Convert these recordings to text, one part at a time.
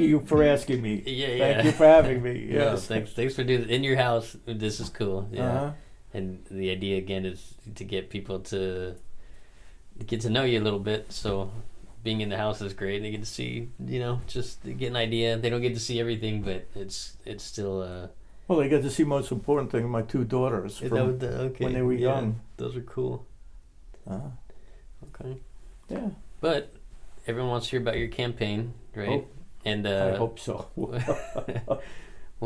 you for asking me. Yeah, Thank you for having me. No, Yes. thanks for doing it in your house. This is cool. Yeah. Uh-huh. And the idea again is to get people to get to know you a little bit. So being in the house is great. They get to see, just get an idea. They don't get to see everything, but it's still. Well, they got to see most important thing, my two daughters from Okay. when they were young. Those are cool. Uh-huh. Okay. Yeah. But everyone wants to hear about your campaign, right? Oh, And I hope so. we'll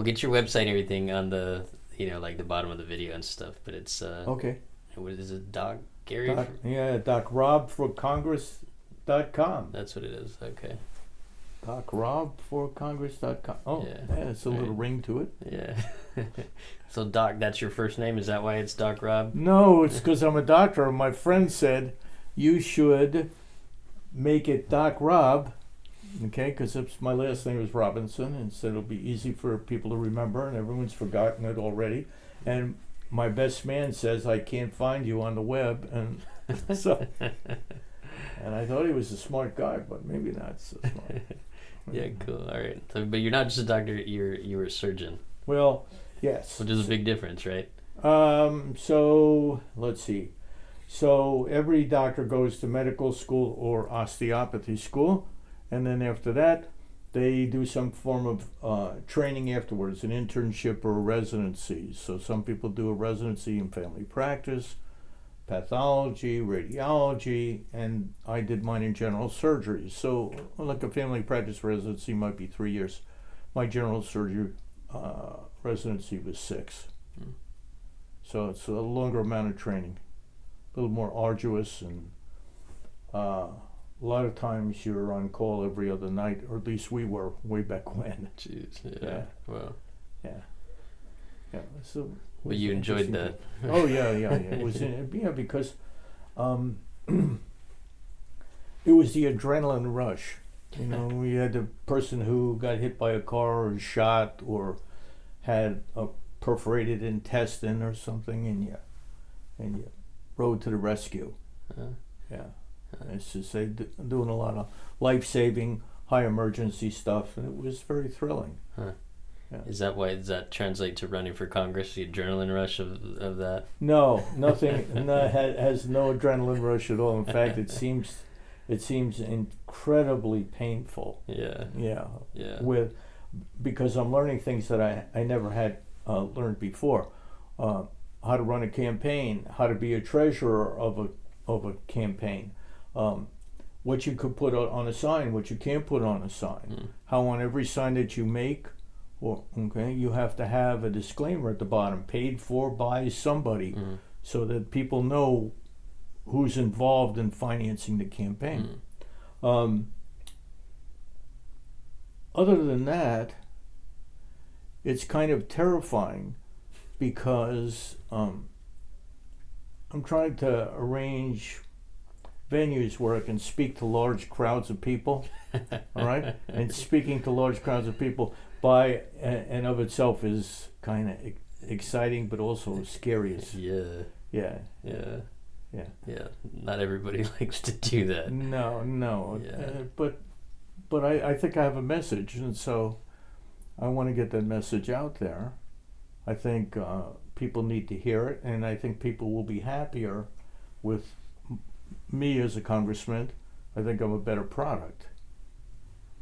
get your website and everything on the like the bottom of the video and stuff. But it's Okay. what is it, Doc Gary? DocRobForCongress.com. That's what it is. Okay. DocRobForCongress.com. Oh, Yeah. it's a little ring to it. Yeah. So Doc, that's your first name. Is that why it's Doc Rob? No, it's because I'm a doctor. My friend said you should make it Doc Rob, okay? Because my last name is Robinson, and said it'll be easy for people to remember, and everyone's forgotten it already. And my best man says I can't find you on the web, and so. And I thought he was a smart guy, but maybe not so smart. Yeah, cool. All right. So, but you're not just a doctor. You're a surgeon. Well, yes. Which is a big difference, right? So let's see. So every doctor goes to medical school or osteopathy school, and then after that, they do some form of training afterwards, an internship or a residency. So some people do a residency in family practice, pathology, radiology, and I did mine in general surgery. So like a family practice residency might be 3 years. My general surgery residency was 6. So it's a longer amount of training, a little more arduous, and a lot of times you're on call every other night, or at least we were way back when. Jeez. Yeah. Yeah. Wow. Yeah. So Well, you enjoyed that. Oh yeah. It was because it was the adrenaline rush. We had the person who got hit by a car or shot or had a perforated intestine or something, and you rode to the rescue. Yeah. It's just doing a lot of life-saving, high emergency stuff, and it was very thrilling. Huh. Yeah. Does that translate to running for Congress? The adrenaline rush of that? No, nothing. Has no adrenaline rush at all. In fact, it seems incredibly painful. Yeah. Yeah. Yeah. Because I'm learning things that I never had learned before. How to run a campaign, how to be a treasurer of a campaign, what you could put on a sign, what you can't put on a sign, how on every sign that you make, you have to have a disclaimer at the bottom, paid for by somebody, so that people know who's involved in financing the campaign. Other than that, it's kind of terrifying because I'm trying to arrange venues where I can speak to large crowds of people, all right? And speaking to large crowds of people by and of itself is kind of exciting, but also scary. Yeah. Not everybody likes to do that. No. Yeah. But I think I have a message, and so I want to get that message out there. I think people need to hear it, and I think people will be happier with me as a congressman. I think I'm a better product.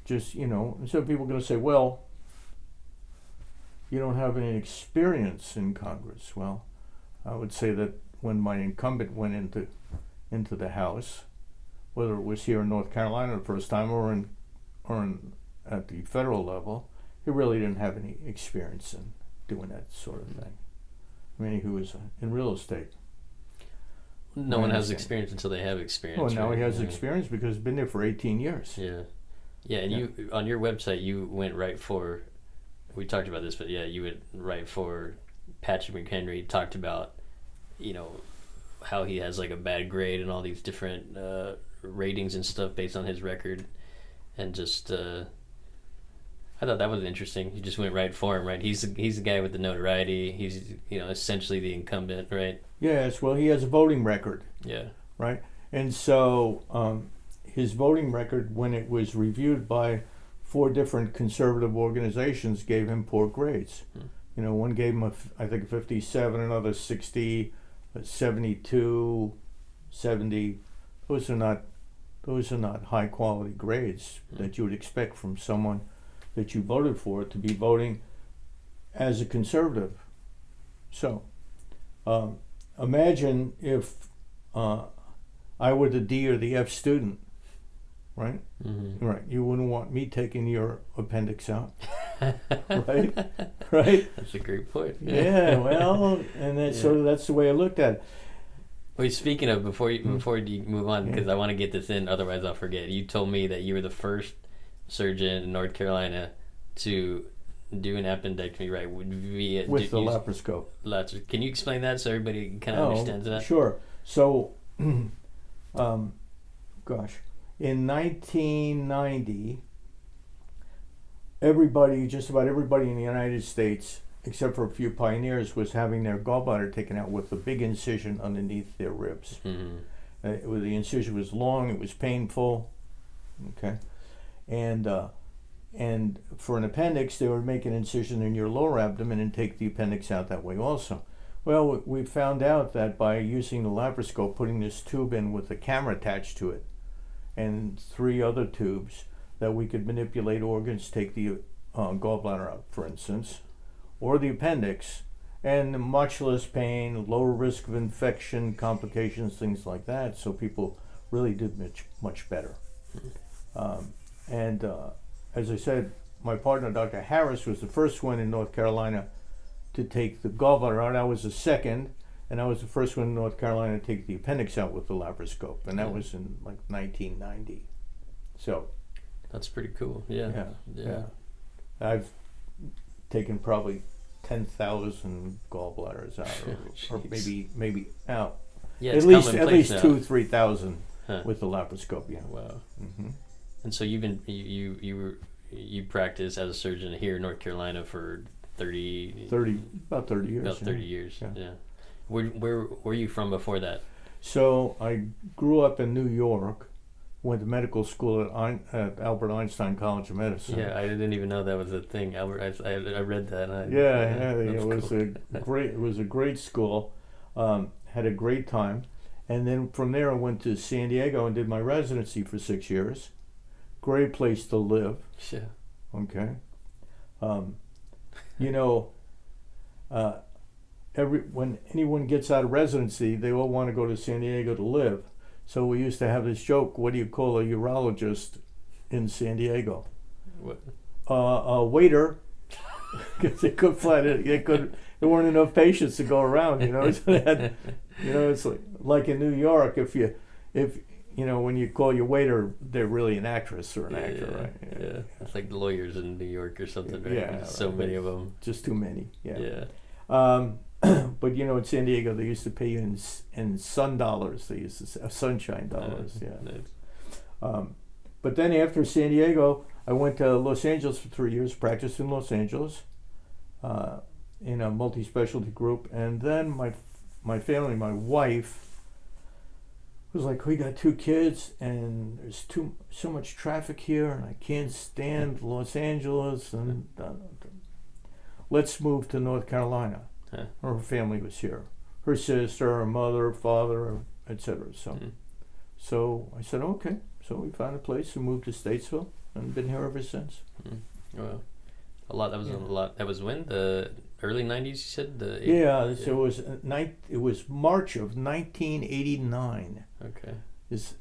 Just, so people are going to say, well, you don't have any experience in Congress. Well, I would say that when my incumbent went into the House, whether it was here in North Carolina the first time or at the federal level, he really didn't have any experience in doing that sort of thing. I mean, he was in real estate. No one has experience until they have experience. Well, now right? he has experience because he's been there for 18 years. Yeah. And you on your website you went right for. We talked about this, but you went right for Patrick McHenry. Talked about, how he has like a bad grade and all these different ratings and stuff based on his record, and just. I thought that was interesting. You just went right for him, right? He's the guy with the notoriety. He's essentially the incumbent, right? Yes. Well, he has a voting record. Yeah. Right, and so his voting record, when it was reviewed by 4 different conservative organizations gave him poor grades. You know, one gave him I think a 57, another 60, 72, 70. Those are not high quality grades that you would expect from someone that you voted for to be voting as a conservative. So, imagine if I were the D or the F student, right? Mm-hmm. Right. You wouldn't want me taking your appendix out, right? Right. That's a great point. Yeah. Well, and that's so that's the way I looked at it. Wait, speaking of, before you move on, because I want to get this in, otherwise I'll forget. You told me that you were the first surgeon in North Carolina to do an appendectomy, right? With the laparoscope. Can you explain that so everybody kind of understands that? Sure. So, gosh, in 1990, just about everybody in the United States, except for a few pioneers, was having their gallbladder taken out with a big incision underneath their ribs. Mm-hmm. The incision was long, it was painful, okay, and for an appendix, they would make an incision in your lower abdomen and take the appendix out that way also. Well, we found out that by using the laparoscope, putting this tube in with a camera attached to it, and 3 other tubes, that we could manipulate organs, take the gallbladder out, for instance, or the appendix, and much less pain, lower risk of infection, complications, things like that. So people really did much better. As I said, my partner, Dr. Harris, was the first one in North Carolina to take the gallbladder out. I was the second, and I was the first one in North Carolina to take the appendix out with the laparoscope, and that was in like 1990. So that's pretty cool. Yeah. I've taken probably 10,000 gallbladders out, or maybe out. Yeah, at least 2,000-3,000 with the laparoscope. Yeah. Wow. Mm-hmm. And so you practiced as a surgeon here in North Carolina for about 30 years. About 30 years. Yeah. Where were you from before that? So I grew up in New York. Went to medical school at Albert Einstein College of Medicine. Yeah, I didn't even know that was a thing. I read that. It was a great school. Had a great time, and then from there I went to San Diego and did my residency for 6 years. Great place to live. Yeah. Okay. When anyone gets out of residency, they all want to go to San Diego to live. So we used to have this joke: what do you call a urologist in San Diego? What? A waiter, because there weren't enough patients to go around. So they had, it's like in New York, if when you call your waiter, they're really an actress or an actor, right? Yeah, it's like lawyers in New York or something, right? Yeah, There's so many of them. Just too many. Yeah. Yeah. But in San Diego, they used to pay you in sun dollars. They used to say sunshine dollars. Nice. But then after San Diego, I went to Los Angeles for 3 years, practiced in Los Angeles, in a multi-specialty group, and then my family, my wife, was like, we got 2 kids, and there's so much traffic here, and I can't stand Los Angeles, and let's move to North Carolina. Her family was here, her sister, her mother, father, etc. So I said, okay. So we found a place and moved to Statesville, and been here ever since. Wow, That was a lot. That was when, the early '90s. You said So it was March of 1989. Okay. It's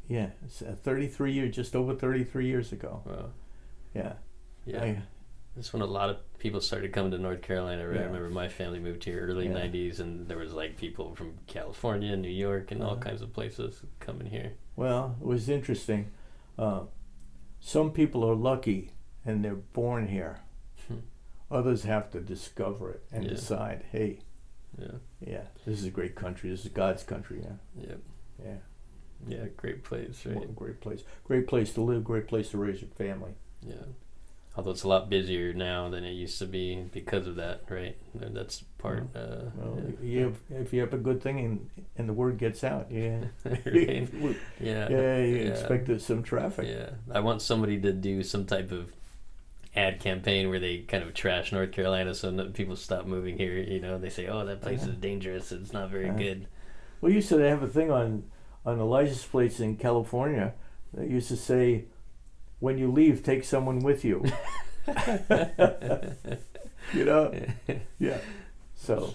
33 years, just over 33 years ago. Wow. Yeah. That's when a lot of people started coming to North Carolina, right? Yeah. I remember my family moved here early 90s, and there was like people from California, New York, and all kinds of places coming here. Well, it was interesting. Some people are lucky and they're born here. Others have to discover it and decide, hey, this is a great country. This is God's country. Great place, right? Well, great place to live, great place to raise your family. Yeah. Although it's a lot busier now than it used to be because of that, right? That's part. If you have a good thing and the word gets out, right? you expect some traffic. Yeah, I want somebody to do some type of ad campaign where they kind of trash North Carolina so people stop moving here. You know, they say, "Oh, that place is dangerous. It's not very good." Well, used to they have a thing on the license plates in California. They used to say, "When you leave, take someone with you." You know? Yeah. So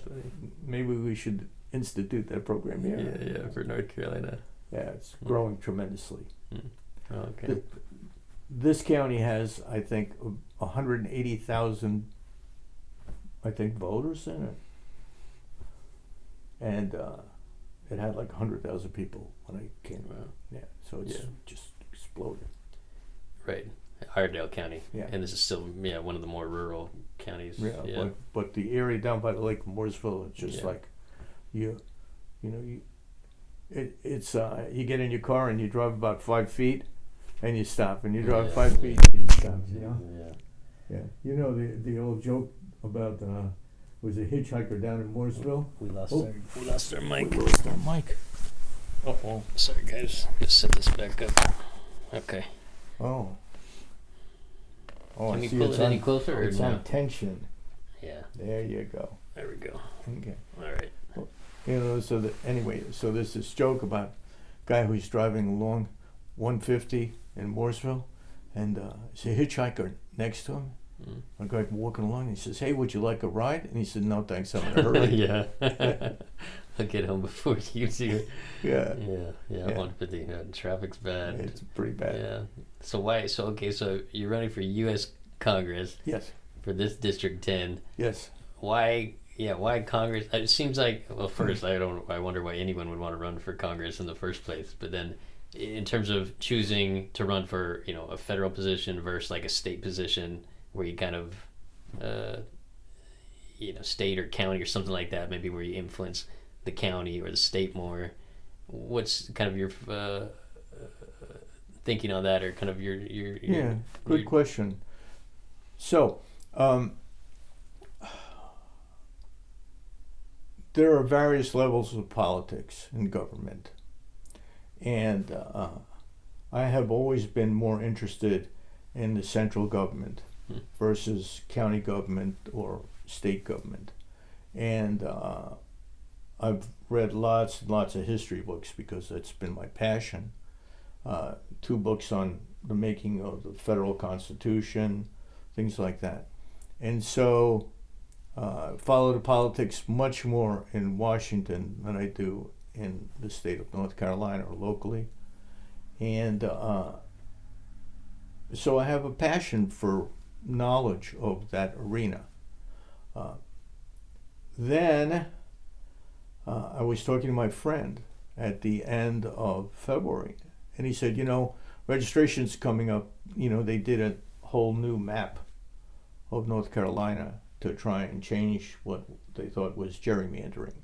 maybe we should institute that program here. Yeah, for North Carolina. Yeah, it's growing tremendously. Oh, okay. This county has, I think, 180,000, I think, voters in it, and it had like 100,000 people when I came. Wow. Yeah, so it's just exploded. Right. Iredell County. Yeah. And this is still one of the more rural counties. Yeah. But the area down by the Lake of Mooresville, it's just like it's you get in your car and you drive about 5 feet and you stop, and you drive 5 feet and you stop. You know? Yeah. You know the old joke about was a hitchhiker down in Mooresville. We lost our mic. We lost our mic. Oh, sorry guys. Just set this back up. Okay. Oh. Can we pull it any closer or it's no? on tension. Yeah. There you go. There we go. Okay. All right. You know, so there's this joke about a guy who's driving along 150 in Mooresville, and there's a hitchhiker next to him. A guy walking along, and he says, "Hey, would you like a ride?" And he said, "No, thanks, I'm in a hurry." Yeah. I'll get home before you do. Yeah. Yeah. 150. Traffic's bad. It's pretty bad. Yeah. So you're running for U.S. Congress. Yes. For this District 10. Yes. Why Congress? It seems like, well, first I wonder why anyone would want to run for Congress in the first place. But then, in terms of choosing to run for a federal position versus like a state position where you kind of state or county or something like that, maybe where you influence the county or the state more. What's kind of your thinking on that, or kind of your good question. So. There are various levels of politics in government, and I have always been more interested in the central government versus county government or state government. And I've read lots and lots of history books because that's been my passion. 2 books on the making of the federal Constitution, things like that. And so follow the politics much more in Washington than I do in the state of North Carolina or locally. And so I have a passion for knowledge of that arena. Then I was talking to my friend at the end of February, and he said, registration's coming up. They did a whole new map of North Carolina to try and change what they thought was gerrymandering.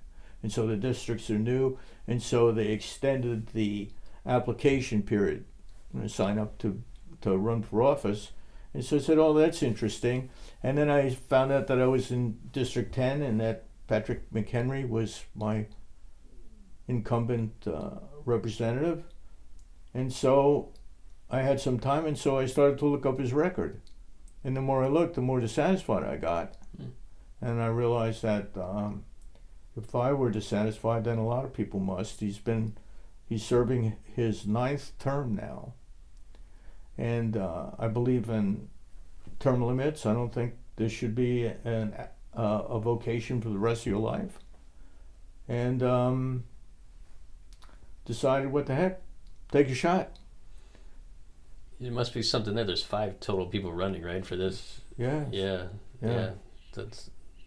And so the districts are new, and so they extended the application period to sign up to run for office. And so I said, oh, that's interesting. And then I found out that I was in District 10 and that Patrick McHenry was my incumbent representative. And so I had some time, and so I started to look up his record. And the more I looked, the more dissatisfied I got. And I realized that if I were dissatisfied, then a lot of people must. He's serving his 9th term now. And I believe in term limits. I don't think this should be a vocation for the rest of your life. And decided, what the heck, take a shot. It must be something there. There's 5 total people running, right, for this? Yeah. Yeah.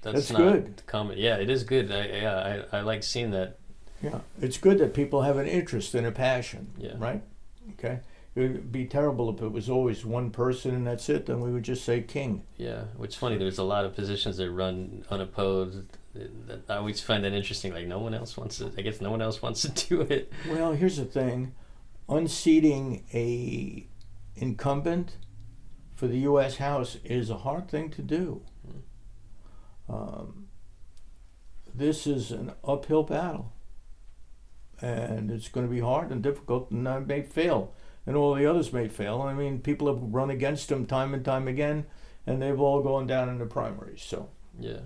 That's not good. Common. Yeah, it is good. I like seeing that. Yeah, it's good that people have an interest and a passion. Yeah. Right. Okay. It would be terrible if it was always one person and that's it. Then we would just say king. Yeah, which is funny. There's a lot of positions that run unopposed. I always find that interesting. Like no one else wants to. I guess no one else wants to do it. Well, here's the thing: unseating a incumbent for the U.S. House is a hard thing to do. This is an uphill battle, and it's going to be hard and difficult, and I may fail, and all the others may fail. I mean, people have run against him time and time again, and they've all gone down in the primaries. So Yeah.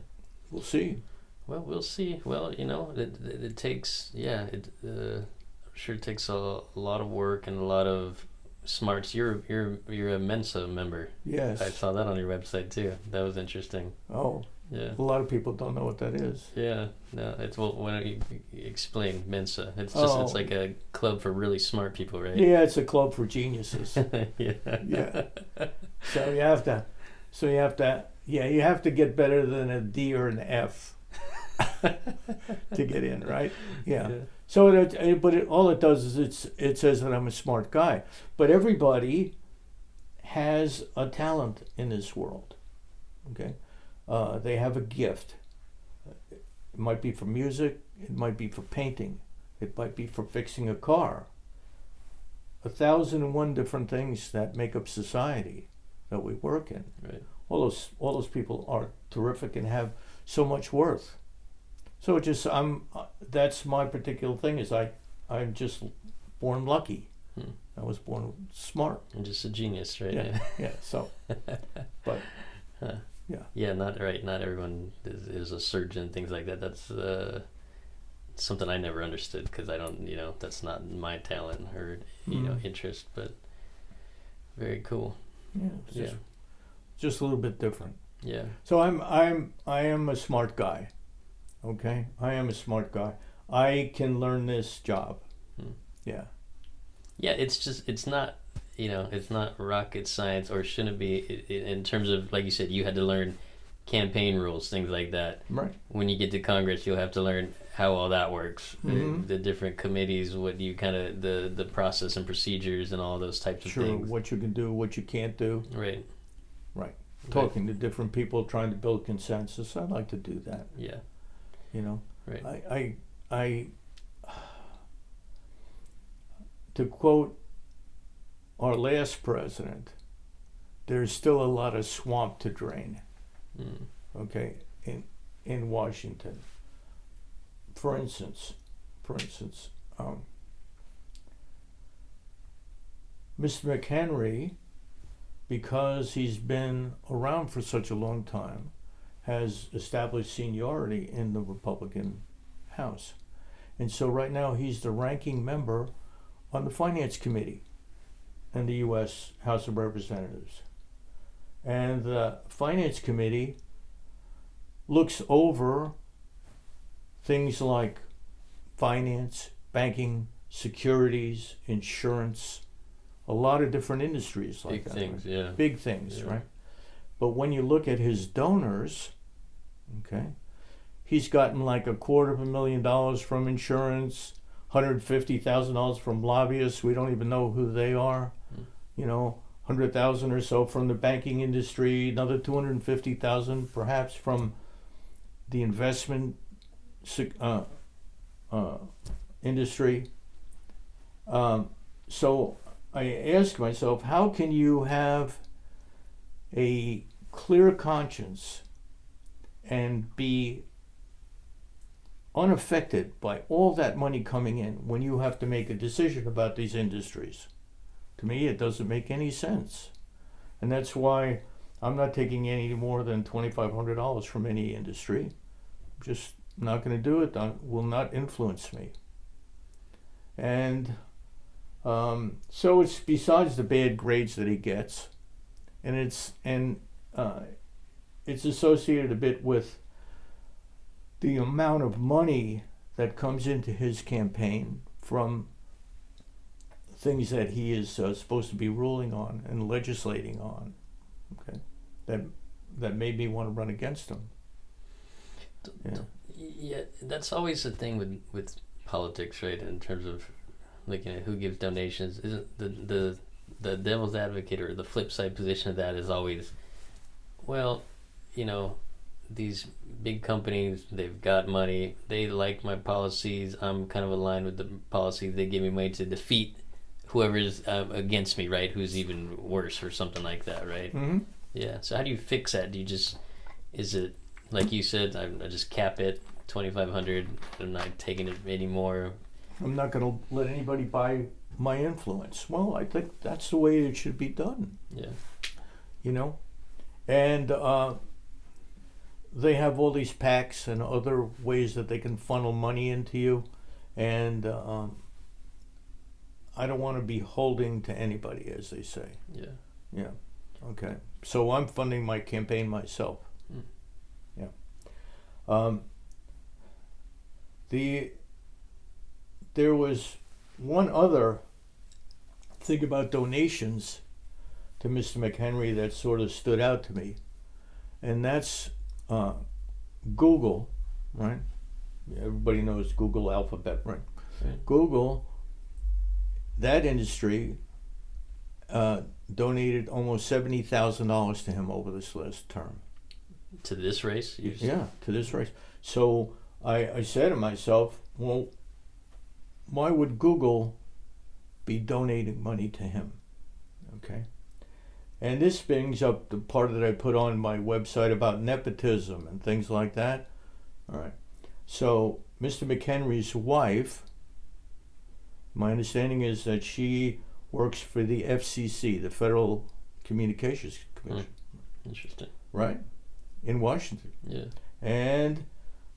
we'll see. Well, we'll see. Well, it takes, I'm sure it takes a lot of work and a lot of smarts. You're a Mensa member. Yes. I saw that on your website too. That was interesting. Oh, Yeah. a lot of people don't know what that is. Yeah. No, it's, well, why don't you explain Mensa? It's just, it's Oh. like a club for really smart people, right? Yeah, it's a club for geniuses. Yeah. Yeah. So you have to get better than a D or an F to get in, right? Yeah. So all it does is it says that I'm a smart guy. But everybody has a talent in this world. Okay, they have a gift. It might be for music. It might be for painting. It might be for fixing a car. 1,001 different things that make up society that we work in. Right. All those people are terrific and have so much worth. So it just that's my particular thing is I'm just born lucky. I was born smart. I'm just a genius, right? Yeah. So, but yeah. Yeah, not right. Not everyone is a surgeon, things like that. That's something I never understood because I don't, that's not my talent or interest. But very cool. Yeah. It's just a little bit different. Yeah. So I am a smart guy. Okay, I am a smart guy. I can learn this job. Yeah. Yeah, it's not, it's not rocket science, or shouldn't be, in terms of, like you said, you had to learn campaign rules, things like that. Right. When you get to Congress, you'll have to learn how all that works, the different committees, what you kind of, the process and procedures and all those types of Sure, things. what you can do, what you can't do. Right. Right. Talking to different people, trying to build consensus. I like to do that. Yeah. Right. I to quote our last president, there's still a lot of swamp to drain. Okay, in Washington. For instance, Mr. McHenry, because he's been around for such a long time, has established seniority in the Republican House. And so right now he's the ranking member on the Finance Committee in the U.S. House of Representatives. And the Finance Committee looks over things like finance, banking, securities, insurance, a lot of different industries like Big that. things, right? yeah. Big things, Yeah. right? But when you look at his donors, okay, he's gotten like $250,000 from insurance, $150,000 from lobbyists. We don't even know who they are. $100,000 or so from the banking industry, another $250,000 perhaps from the investment industry. So I ask myself, how can you have a clear conscience and be unaffected by all that money coming in when you have to make a decision about these industries? To me, it doesn't make any sense. And that's why I'm not taking any more than $2,500 from any industry. I'm just not going to do it. That will not influence me. And so it's besides the bad grades that he gets, and it's associated a bit with the amount of money that comes into his campaign from things that he is supposed to be ruling on and legislating on. Okay, that made me want to run against him. Yeah, that's always the thing with politics, right? In terms of who gives donations, isn't the devil's advocate or the flip side position of that is always, well, these big companies, they've got money, they like my policies, I'm kind of aligned with the policies, they give me money to defeat whoever's against me, right? Who's even worse or something like that, right? Mm-hmm. Yeah. So how do you fix that? Is it like you said? I just cap it 2,500. I'm not taking it anymore. I'm not going to let anybody buy my influence. Well, I think that's the way it should be done. Yeah. And they have all these PACs and other ways that they can funnel money into you. And I don't want to be holding to anybody, as they say. Yeah. Yeah. Okay. So I'm funding my campaign myself. Mm. Yeah. There was one other thing about donations to Mr. McHenry that sort of stood out to me, and that's Google, right? Everybody knows Google Alphabet, right? Right. Google, that industry, donated almost $70,000 to him over this last term. To this race? Yeah, to this race. So I said to myself, well, why would Google be donating money to him? Okay. And this brings up the part that I put on my website about nepotism and things like that. All right. So Mr. McHenry's wife, my understanding is that she works for the FCC, the Federal Communications Commission. Interesting. Right? In Washington. Yeah. And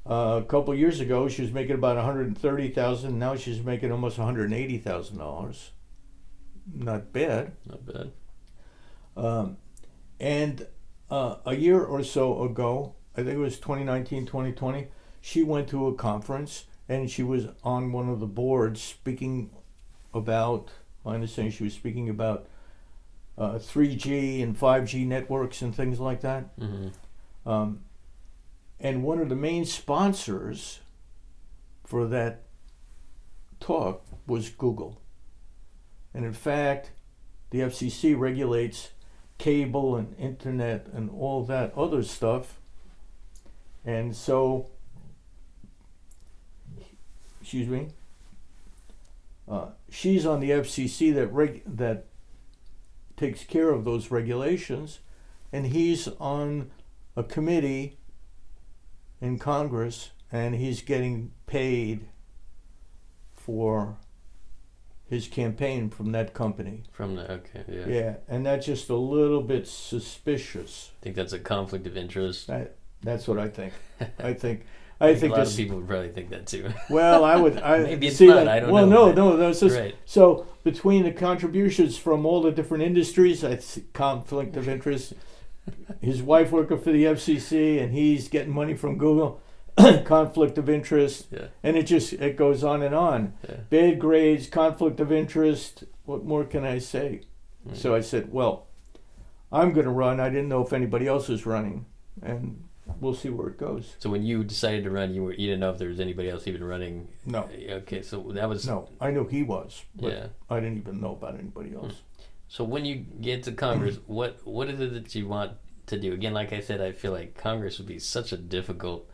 a couple years ago, she was making about $130,000. Now she's making almost $180,000. Not bad. Not bad. And a year or so ago, I think it was 2019, 2020, she went to a conference and she was on one of the boards speaking about, my understanding, she was speaking about 3G and 5G networks and things like that. Mm-hmm. And one of the main sponsors for that talk was Google. And in fact, the FCC regulates cable and internet and all that other stuff. And so, excuse me, she's on the FCC that takes care of those regulations, and he's on a committee in Congress, and he's getting paid for his campaign from that company. From the, okay, yeah. Yeah, and that's just a little bit suspicious. I think that's a conflict of interest. That's what I think. I think a lot of people would probably think that too. Well, Maybe it's see not. that, I don't well, know. No. It's just, Right. So between the contributions from all the different industries, I see conflict of interest. His wife working for the FCC, and he's getting money from Google. Conflict of interest. Yeah. And it goes on and on. Yeah. Bad grades, conflict of interest. What more can I say? Mm-hmm. So I said, well, I'm going to run. I didn't know if anybody else was running, and we'll see where it goes. So when you decided to run, you didn't know if there was anybody else even running. No. Okay, so that was No, I knew he was, but yeah. I didn't even know about anybody else. So when you get to Congress, what is it that you want to do? Again, like I said, I feel like Congress would be such a difficult.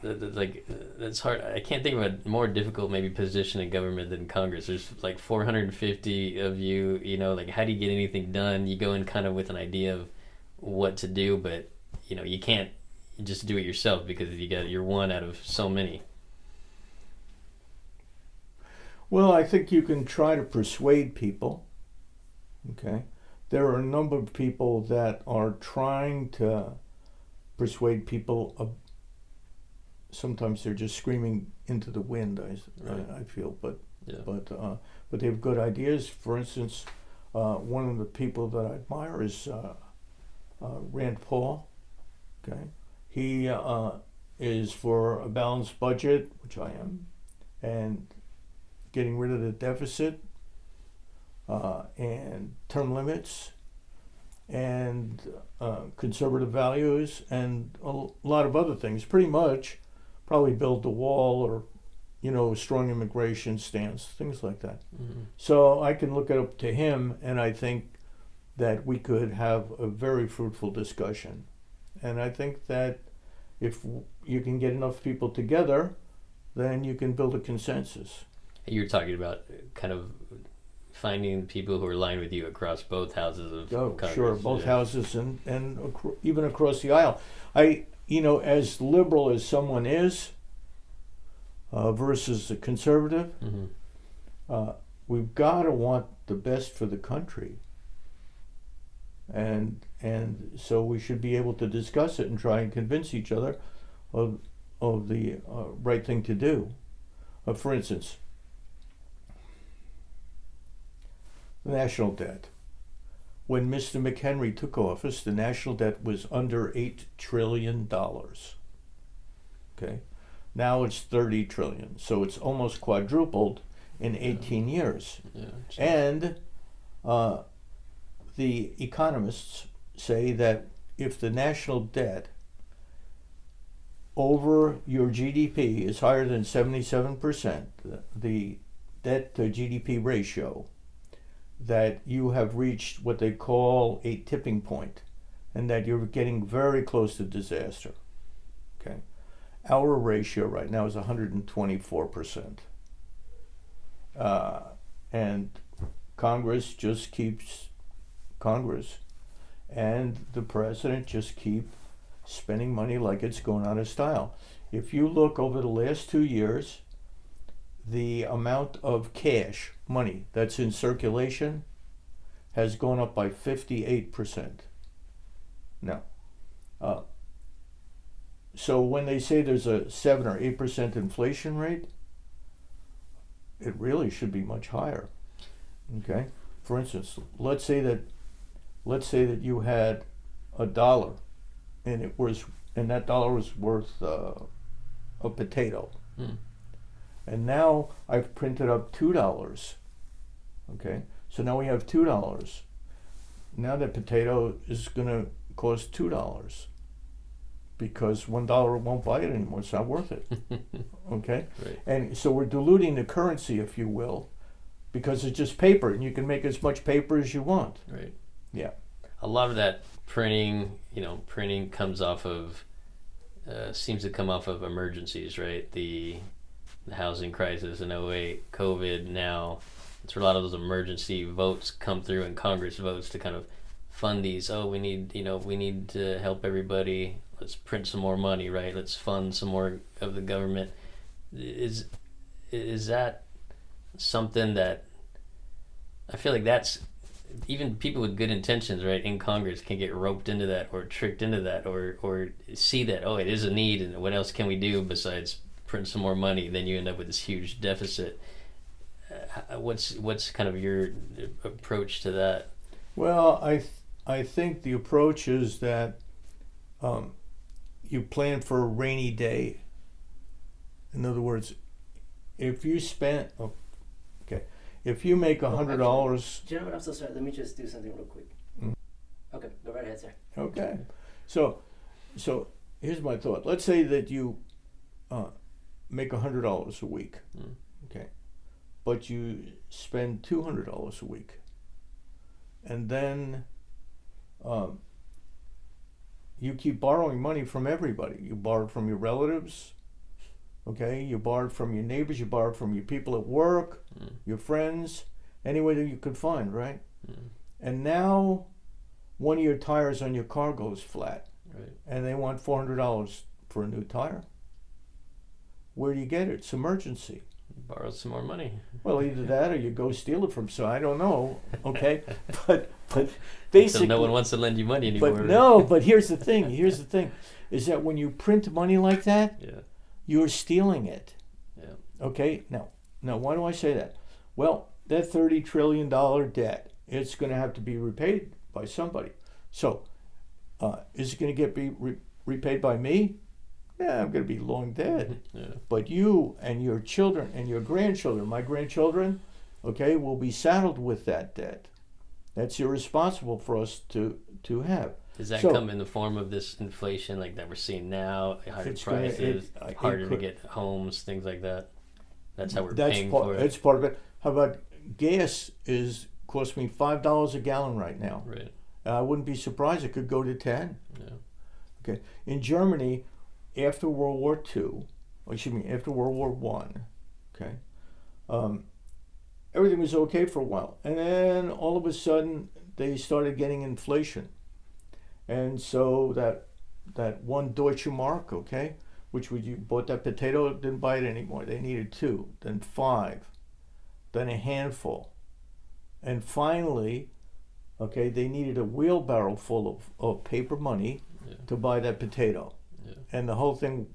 That's hard. I can't think of a more difficult maybe position in government than Congress. There's like 450 of you. You know, like how do you get anything done? You go in kind of with an idea of what to do, but you know you can't just do it yourself because you're one out of so many. Well, I think you can try to persuade people. Okay, there are a number of people that are trying to persuade people. Sometimes they're just screaming into the wind. I feel, but they have good ideas. For instance, one of the people that I admire is Rand Paul. Okay, he is for a balanced budget, which I am, and getting rid of the deficit and term limits and conservative values and a lot of other things. Pretty much, probably build the wall or, strong immigration stance, things like that. Mm-hmm. So I can look up to him, and I think that we could have a very fruitful discussion. And I think that if you can get enough people together, then you can build a consensus. You were talking about kind of finding people who are aligned with you across both houses of Congress. Sure, both houses and even across the aisle. As liberal as someone is versus a conservative, mm-hmm. We've got to want the best for the country. and so we should be able to discuss it and try and convince each other of the right thing to do. For instance, the national debt. When Mr. McHenry took office, the national debt was under $8 trillion. Okay, now it's 30 trillion, so it's almost quadrupled in 18 years. Yeah. And the economists say that if the national debt over your GDP is higher than 77%, the debt to GDP ratio, that you have reached what they call a tipping point, and that you're getting very close to disaster. Okay, our ratio right now is 124%, and Congress and the president just keep spending money like it's going out of style. If you look over the last 2 years, the amount of cash money that's in circulation has gone up by 58%. Now, so when they say there's a 7 or 8% inflation rate, it really should be much higher. Okay, for instance, let's say that you had $1, and that dollar was worth a potato. And now I've printed up $2. Okay, so now we have $2. Now that potato is going to cost $2 because $1 won't buy it anymore. It's not worth it. Okay, Right. and so we're diluting the currency, if you will, because it's just paper, and you can make as much paper as you want. Right. Yeah. A lot of that printing comes off of, seems to come off of emergencies, right? The housing crisis in '08, COVID now. It's where a lot of those emergency votes come through, and Congress votes to kind of fund these. Oh, we need to help everybody. Let's print some more money, right? Let's fund some more of the government. Is that something that I feel like that's even people with good intentions, right, in Congress can get roped into that or tricked into that or see that, oh, it is a need, and what else can we do besides print some more money? Then you end up with this huge deficit. What's kind of your approach to that? Well, I think the approach is that you plan for a rainy day. In other words, if you make $100. Do you know what? I'm so sorry. Let me just do something real quick. Okay, go right ahead, sir. Okay, so here's my thought. Let's say that you make $100 a week. Okay, but you spend $200 a week, and then you keep borrowing money from everybody. You borrowed from your relatives. Okay, you borrowed from your neighbors, you borrowed from your people at work, your friends, any way that you could find, right? And now one of your tires on your car goes flat, Right. and they want $400 for a new tire. Where do you get it? It's emergency. Borrow some more money. Well, either that or you go steal it from some. I don't know. Okay, but basically, So no one wants to lend you money anymore. but no. But here's the thing. Is that when you print money like that, Yeah. you're stealing it. Yeah. Okay. Now, why do I say that? Well, that $30 trillion debt, it's going to have to be repaid by somebody. So, is it going to be repaid by me? Yeah, I'm going to be long dead. Yeah. But you and your children and your grandchildren, my grandchildren, okay, will be saddled with that debt. That's irresponsible for us to have. Does that So- come in the form of this inflation like that we're seeing now, higher It's gonna- prices, it harder to could- get homes, things like that? That's how we're That's paying part. for it. That's part of it. How about gas? Cost me $5 a gallon right now. Right. I wouldn't be surprised it could go to 10. Yeah. Okay. In Germany, after World War II, after World War One, okay, everything was okay for a while, and then all of a sudden they started getting inflation, and so that one Deutsche Mark, okay, which when you bought that potato, didn't buy it anymore. They needed 2, then 5, then a handful, and finally Okay, they needed a wheelbarrow full of paper money Yeah. to buy that potato. Yeah. And the whole thing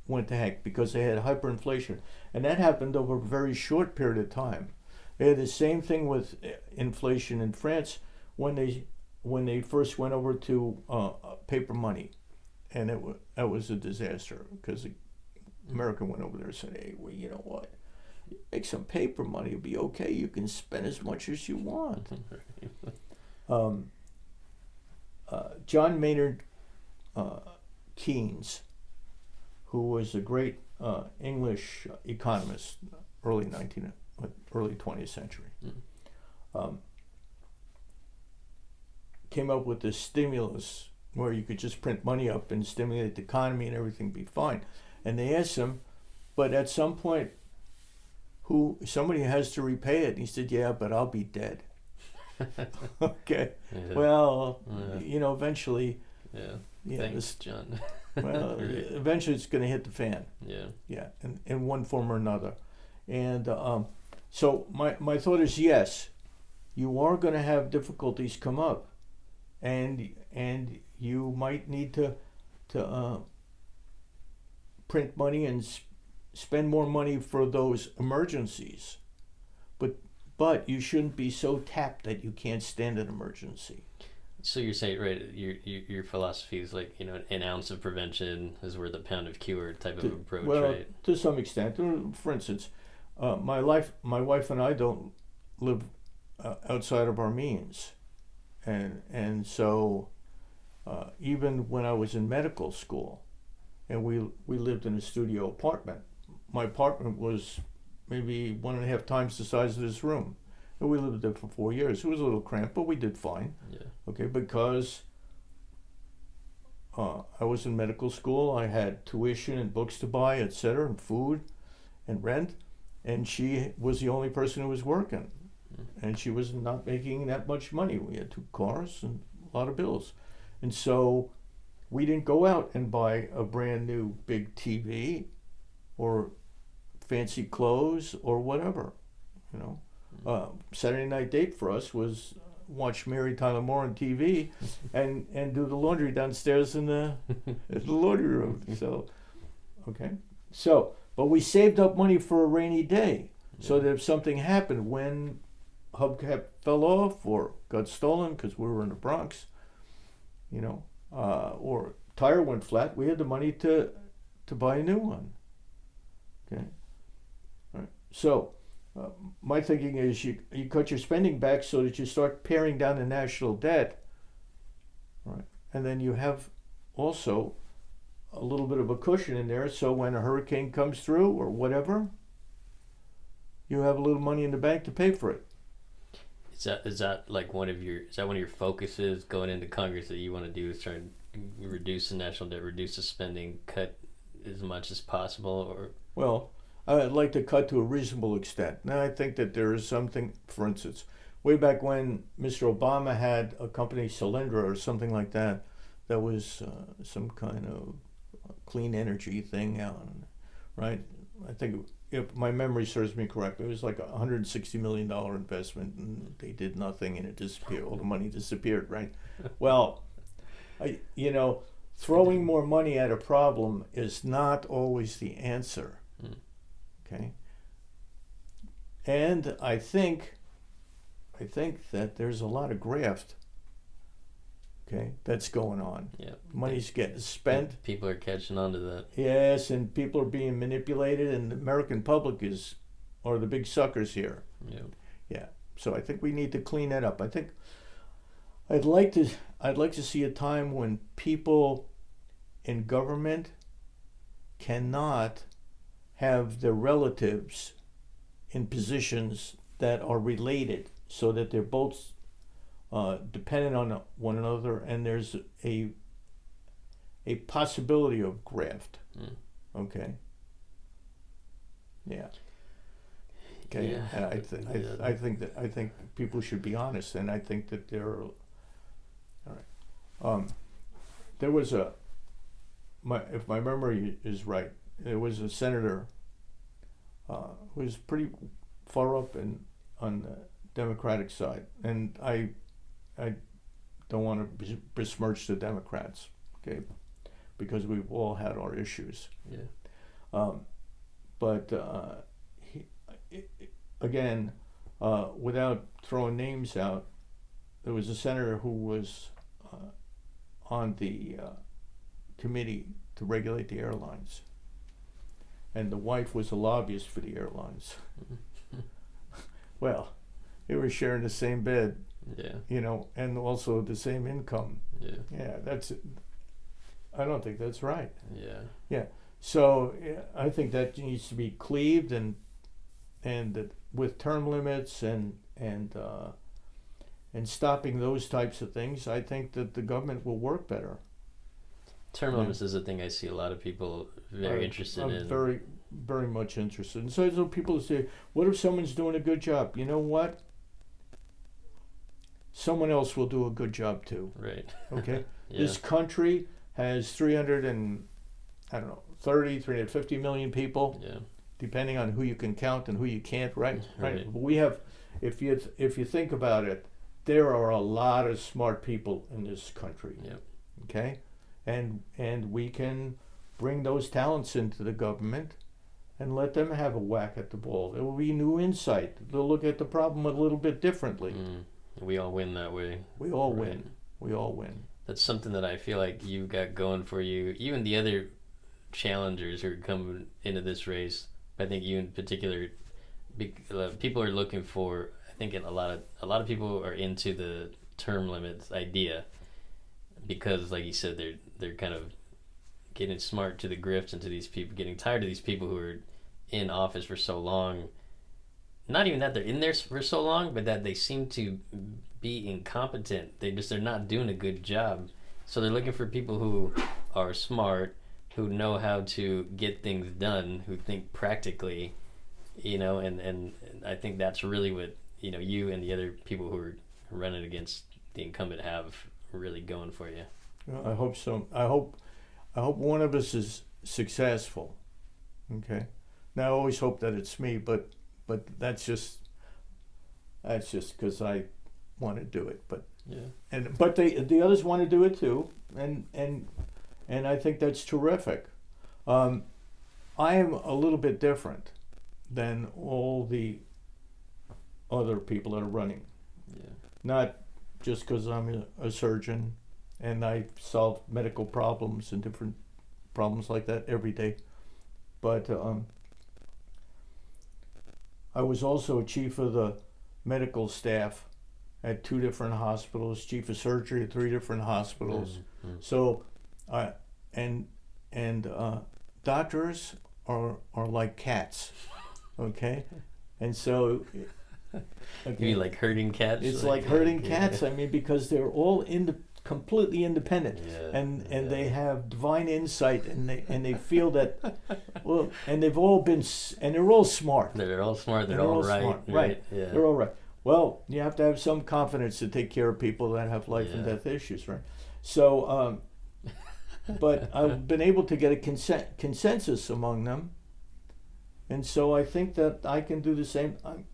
went to heck because they had hyperinflation. And that happened over a very short period of time. They had the same thing with inflation in France when they first went over to paper money. And that was a disaster because America went over there and said, hey, well, you know what? Make some paper money, it'll be okay. You can spend as much as you want. John Maynard Keynes, who was a great English economist, early 20th century, came up with this stimulus where you could just print money up and stimulate the economy and everything be fine. And they asked him, but at some point, somebody has to repay it. And he said, yeah, but I'll be dead. Okay. Yeah. Well, Yeah. Eventually. Yeah. Yeah, Thanks, John. well, Right. eventually it's going to hit the fan. Yeah. Yeah, in one form or another. And so my thought is, yes, you are going to have difficulties come up, and you might need to print money and spend more money for those emergencies, but you shouldn't be so tapped that you can't stand an emergency. So you're saying, right? Your philosophy is like, an ounce of prevention is worth a pound of cure type of approach, Well, right? to some extent. For instance, my wife and I don't live outside of our means, and so even when I was in medical school, and we lived in a studio apartment, my apartment was maybe 1.5 times the size of this room, and we lived there for 4 years. It was a little cramped, but we did fine. Yeah. Okay, because I was in medical school, I had tuition and books to buy, etc., and food and rent, and she was the only person who was working, and she was not making that much money. We had 2 cars and a lot of bills, and so we didn't go out and buy a brand new big TV or fancy clothes or whatever, Saturday night date for us was watch Mary Tyler Moore on TV and do the laundry downstairs in the laundry room. So, okay. So, but we saved up money for a rainy day so that if something happened when hubcap fell off or got stolen because we were in the Bronx, or tire went flat, we had the money to buy a new one. Okay. All right. So, my thinking is you cut your spending back so that you start paring down the national debt, right? And then you have also a little bit of a cushion in there, so when a hurricane comes through or whatever, you have a little money in the bank to pay for it. Is that one of your focuses going into Congress that you want to do, is try and reduce the national debt, reduce the spending, cut as much as possible, or? Well, I'd like to cut to a reasonable extent. Now, I think that there is something, for instance, way back when Mr. Obama had a company, Solyndra or something like that, that was some kind of clean energy thing, right? I think, if my memory serves me correctly, it was like $160 million investment, and they did nothing, and it disappeared. All the money disappeared, right? Well, throwing more money at a problem is not always the answer. Okay. And I think that there's a lot of graft, okay, that's going on. Yeah. Money's getting spent. People are catching on to that. Yes, and people are being manipulated, and the American public are the big suckers here. Yeah. Yeah. So I think we need to clean that up. I think I'd like to see a time when people in government cannot have their relatives in positions that are related, so that they're both dependent on one another, and there's a possibility of graft. Okay. Yeah. Okay. Yeah. And I think people should be honest, and I think that they're all right. There was if my memory is right, there was a senator who was pretty far up on the Democratic side, and I I don't want to besmirch the Democrats, okay, because we've all had our issues. Yeah. But again, without throwing names out, there was a senator who was on the committee to regulate the airlines, and the wife was a lobbyist for the airlines. Well, they were sharing the same bed, Yeah. you know, and also the same income. Yeah. Yeah, I don't think that's right. Yeah. So I think that needs to be cleaved, and that with term limits and stopping those types of things, I think that the government will work better. Term Yeah. limits is a thing I see a lot of people very interested I'm in. very, very much interested. And so people say, what if someone's doing a good job? You know what? Someone else will do a good job too. Right. Okay? Yeah. This country has 350 million people, Yeah. depending on who you can count and who you can't, right? Right. But we have, if you think about it, there are a lot of smart people in this country. Yep. Okay? And we can bring those talents into the government and let them have a whack at the ball. There will be new insight. They'll look at the problem a little bit differently. We all win that way. We all Right. win. We all win. That's something that I feel like you got going for you. Even the other challengers who are coming into this race, I think you in particular, people are looking for. I think a lot of people are into the term limits idea because, like you said, they're kind of getting smart to the grift and to these people, getting tired of these people who are in office for so long. Not even that they're in there for so long, but that they seem to be incompetent. They're not doing a good job. So they're looking for people who are smart, who know how to get things done, who think practically, you know, and I think that's really what, you know, you and the other people who are running against the incumbent have really going for you. I hope so. I hope one of us is successful. Okay. Now I always hope that it's me, but that's just because I want to do it. But Yeah. but the others want to do it too, and I think that's terrific. I am a little bit different than all the other people that are running. Yeah. Not just because I'm a surgeon and I solve medical problems and different problems like that every day, but I was also chief of the medical staff at 2 different hospitals, chief of surgery at 3 different hospitals. Mm-hmm. So, doctors are like cats, okay, and so. You mean like herding cats? It's like herding cats. I mean, because they're all completely independent, Yeah, and yeah. they have divine insight, and they feel that, well, and they've all been, and they're all smart. They're all smart. They're They're all all right. smart, Right. right. Yeah. They're all right. Well, you have to have some confidence to take care of people that have life and Yeah. death issues, right? So, but I've been able to get a consensus among them, and so I think that I can do the same. I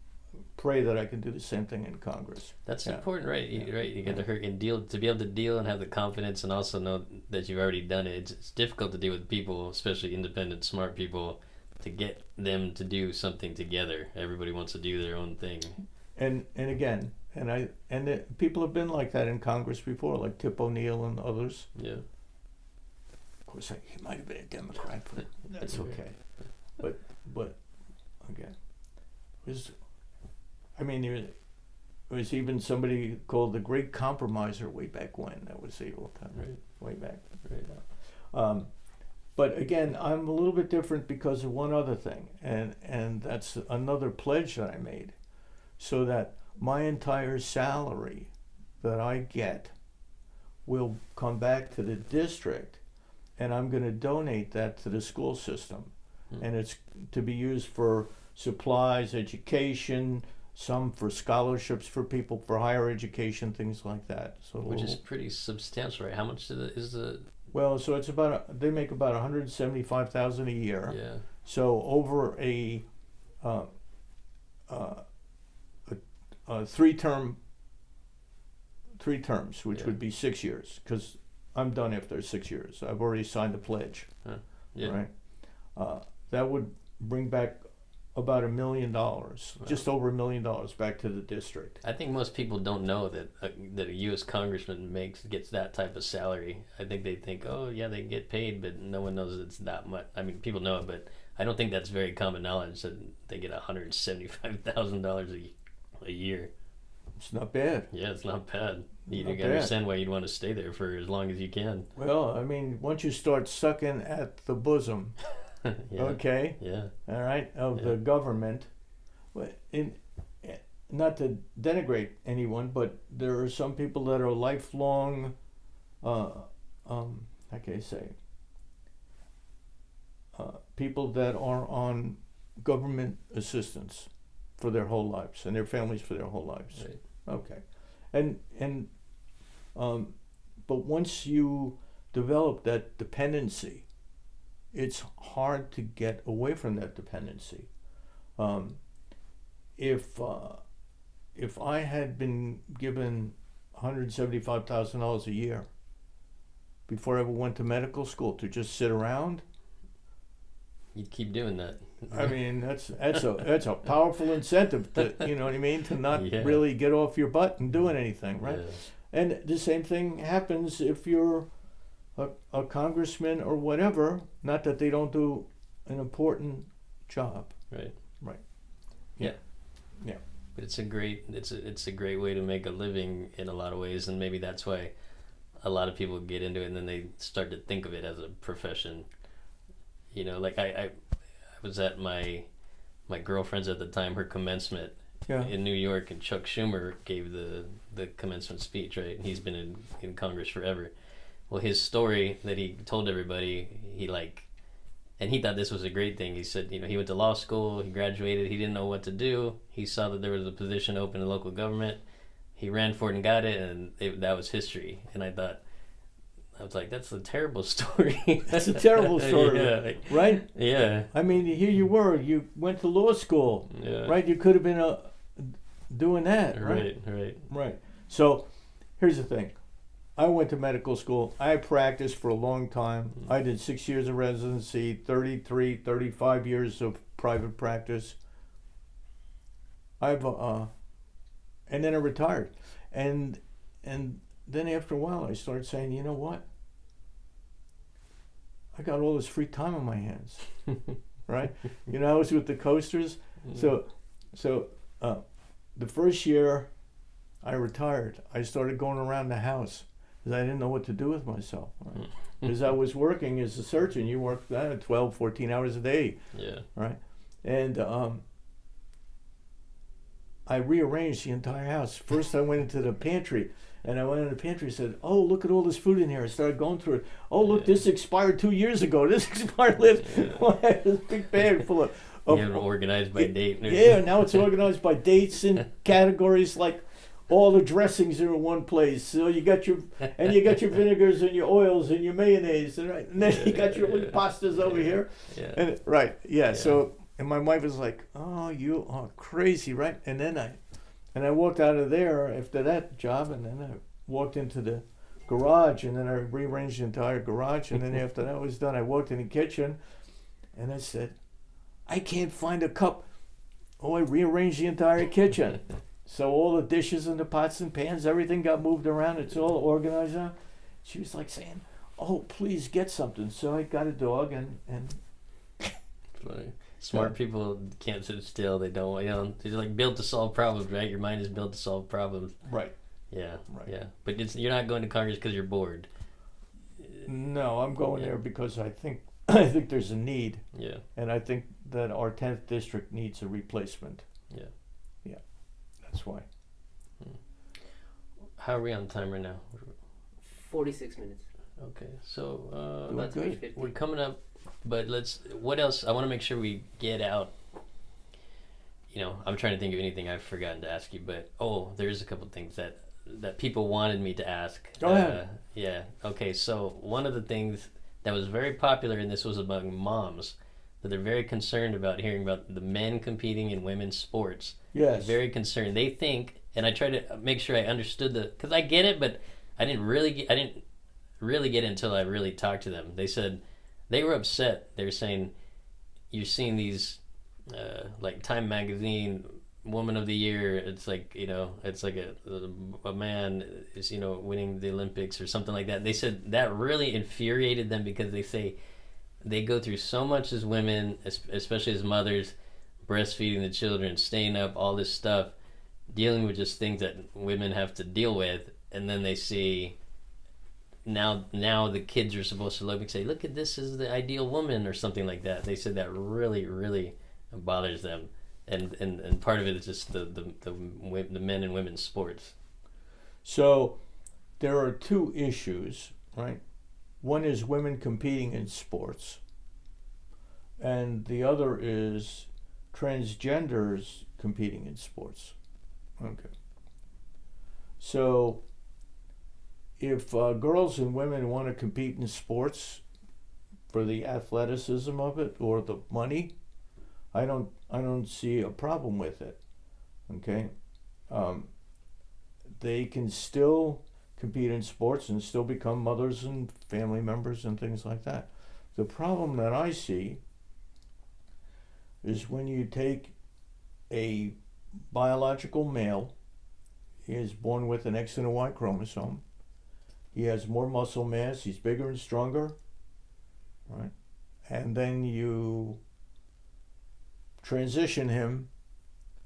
pray that I can do the same thing in Congress. That's Yeah. important, right? Yeah. Right. You got to hurt and deal to be able to deal and have the confidence, and also know that you've already done it. It's difficult to deal with people, especially independent, smart people, to get them to do something together. Everybody wants to do their own thing. And again, people have been like that in Congress before, like Tip O'Neill and others. Yeah. Of course, he might have been a Democrat, but that's okay. But again, there was even somebody called the Great Compromiser way back when. That was the old time, Right. way back. Right. But again, I'm a little bit different because of one other thing, and that's another pledge that I made, so that my entire salary that I get will come back to the district, and I'm going to donate that to the school system, and it's to be used for supplies, education, some for scholarships for people for higher education, things like that. So Which is pretty substantial, right? How much is the? well, so it's they make about $175,000 a year. Yeah. So over a 3-term 3 terms, which Yeah. would be 6 years, because I'm done after 6 years. I've already signed the pledge. Yeah. Right. That would bring back about $1 million, just over $1 million back to the district. I think most people don't know that a U.S. congressman gets that type of salary. I think they think, oh yeah, they get paid, but no one knows it's that much. I mean, people know it, but I don't think that's very common knowledge that they get $175,000 a year. It's not bad. Yeah, it's not bad. You Not can bad. understand why you'd want to stay there for as long as you can. Well, I mean, once you start sucking at the bosom, Yeah. okay, Yeah. all right, of Yeah. the government, not to denigrate anyone, but there are some people that are lifelong, how can I say, people that are on government assistance for their whole lives and their families for their whole lives. Right. Okay, and but once you develop that dependency, it's hard to get away from that dependency. If I had been given $175,000 a year before I ever went to medical school to just sit around, You'd keep doing that. I mean that's a powerful incentive to, you know what I mean, to not Yeah. really get off your butt and doing anything, right? Yeah. And the same thing happens if you're a congressman or whatever. Not that they don't do an important job. Right. Right. Yeah. Yeah. But it's a great way to make a living in a lot of ways, and maybe that's why a lot of people get into it and then they start to think of it as a profession. You know, like I was at my girlfriend's at the time, her commencement Yeah. in New York, and Chuck Schumer gave the commencement speech, right? And he's been in Congress forever. Well, his story that he told everybody, and he thought this was a great thing. He said, he went to law school, he graduated, he didn't know what to do. He saw that there was a position open in local government. He ran for it and got it, and that was history. And I was like, that's a terrible story. That's a terrible story, Yeah. right? Yeah. I mean, here you were. You went to law school, Yeah. right? You could have been doing that, right? Right. Right. So, here's the thing. I went to medical school. I practiced for a long time. I did 6 years of residency, 35 years of private practice. And then I retired. And then after a while, I started saying, you know what? I got all this free time on my hands, right? I was with the coasters. So the first year I retired, I started going around the house because I didn't know what to do with myself. Right? Because I was working as a surgeon. You work 12, 14 hours a day, Yeah. right? And I rearranged the entire house. First I went into the pantry. And I went in the pantry and said, oh, look at all this food in here. I started going through it. Oh, look, this expired 2 years ago. This expired last. I had this big bag full of You have it organized by date. yeah, now it's organized by dates and categories, like all the dressings are in one place. So you got your vinegars and your oils and your mayonnaise, and then you got your pastas over here. Yeah. And so and my wife was like, "Oh, you are crazy, right?" And then I walked out of there after that job, and then I walked into the garage, and then I rearranged the entire garage, and then after that was done, I walked in the kitchen, and I said, I can't find a cup. Oh, I rearranged the entire kitchen. So all the dishes and the pots and pans, everything got moved around. It's all organized now. She was like saying, oh, please get something. So I got a dog and Funny. Smart people can't sit still. They don't, they're like built to solve problems, right? Your mind is built to solve problems. right. Yeah. Right. Yeah. But you're not going to Congress because you're bored. No, I'm going Yeah. there because I think there's a need, Yeah. and I think that our 10th district needs a replacement. Yeah. That's why. How are we on time right now? 46 minutes. Okay. So, Doing That's good. page 50. we're coming up, but what else? I want to make sure we get out. I'm trying to think of anything I've forgotten to ask you, but there's a couple things that people wanted me to ask. Go ahead. Yeah. Okay. So one of the things that was very popular, and this was among moms, that they're very concerned about hearing about the men competing in women's sports. Yes. Very concerned. They think, and I try to make sure I understood because I get it, but I didn't really get it until I really talked to them. They said they were upset. They were saying, you're seeing these, like Time Magazine Woman of the Year. It's like, it's like a man is, winning the Olympics or something like that. They said that really infuriated them because they say they go through so much as women, especially as mothers, breastfeeding the children, staying up, all this stuff, dealing with just things that women have to deal with, and then they see now the kids are supposed to look and say, look at this is the ideal woman or something like that. They said that really, really bothers them, and part of it is just the men and women's sports. So there are two issues, right? One is women competing in sports, and the other is transgenders competing in sports. Okay. So if girls and women want to compete in sports for the athleticism of it or the money, I don't see a problem with it. Okay. They can still compete in sports and still become mothers and family members and things like that. The problem that I see is when you take a biological male, he is born with an X and a Y chromosome, he has more muscle mass, he's bigger and stronger, right? And then you transition him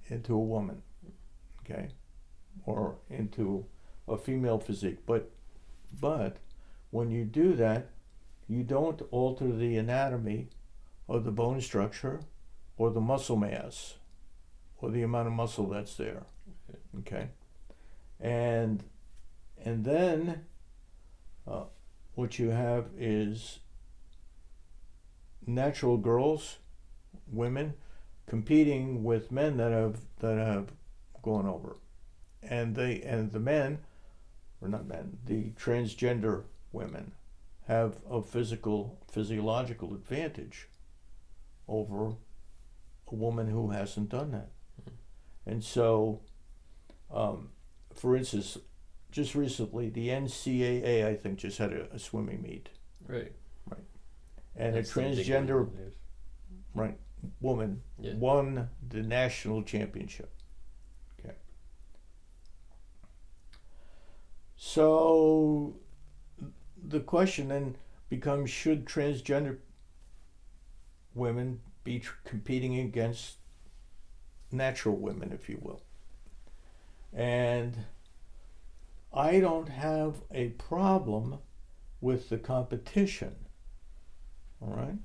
into a woman, okay? Or into a female physique. But when you do that, you don't alter the anatomy of the bone structure or the muscle mass or the amount of muscle that's there. Okay? And then what you have is natural girls, women, competing with men that have gone over. And the men, or not men, the transgender women have a physiological advantage over a woman who hasn't done that. And so, for instance, just recently, the NCAA, I think, just had a swimming meet. Right. And That's a transgender woman won the national championship. Okay. So the question then becomes, should transgender women be competing against natural women, if you will? And I don't have a problem with the competition, all right?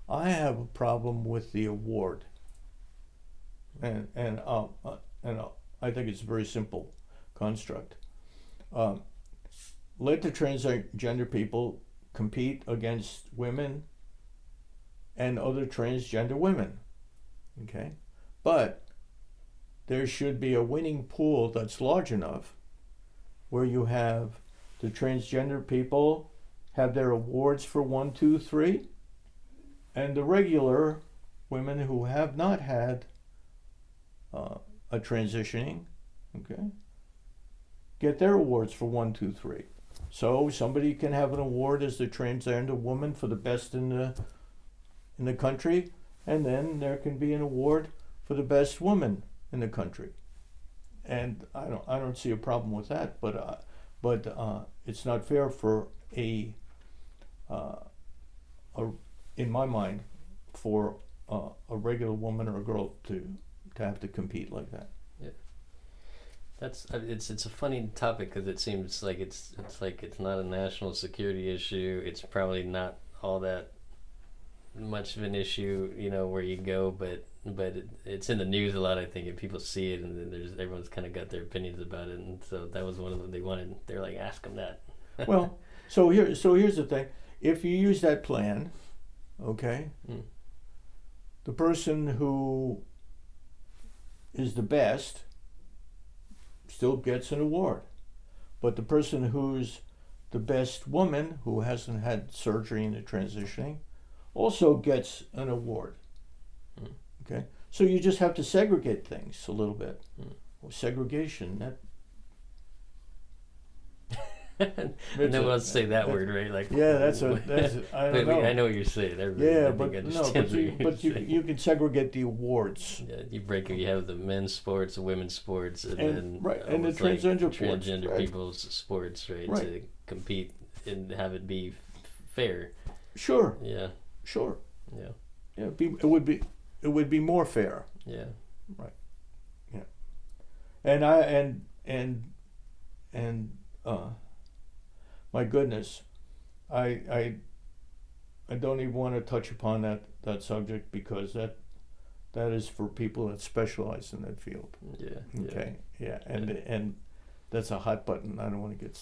I have a problem with the award, and I think it's a very simple construct. Let the transgender people compete against women and other transgender women, okay? But there should be a winning pool that's large enough where you have the transgender people have their awards for 1, 2, 3, and the regular women who have not had a transitioning, okay, get their awards for 1, 2, 3. So somebody can have an award as the transgender woman for the best in the country, and then there can be an award for the best woman in the country. And I don't see a problem with that, but it's not fair for in my mind, for a regular woman or a girl to have to compete like that. Yeah, that's it's a funny topic because it seems like it's not a national security issue. It's probably not all that much of an issue, where you go, but it's in the news a lot, I think, and people see it, and then everyone's kind of got their opinions about it, and so that was one of them they wanted. They're like, ask them that. Well, so here's the thing: if you use that plan, okay, the person who is the best still gets an award, but the person who's the best woman who hasn't had surgery in the transitioning also gets an award. Mm. Okay, so you just have to segregate things a little bit. Mm. Well, segregation, that And then we'll say that word, right? Like, yeah, that's I don't know. I know what you're saying. Everybody, Yeah, I but think no, understands but what you, you're but you saying. you can segregate the awards. Yeah, you have the men's sports, the women's sports, and then right, and the almost like transgender sports, transgender right. people's sports, right? Right. To compete and have it be fair. Sure, Yeah, sure. yeah, Yeah, it would be more fair. yeah. And my goodness, I don't even want to touch upon that subject because that is for people that specialize in that field. Yeah. Okay, yeah, and that's a hot button. I don't want to get.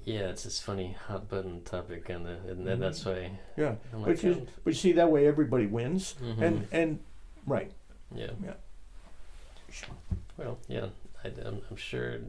Yeah, it's this funny hot button topic, and Mhm. that's why. Yeah, I'm but you see that way everybody wins, Mhm. and right. Yeah. Yeah. Well, yeah, I'm sure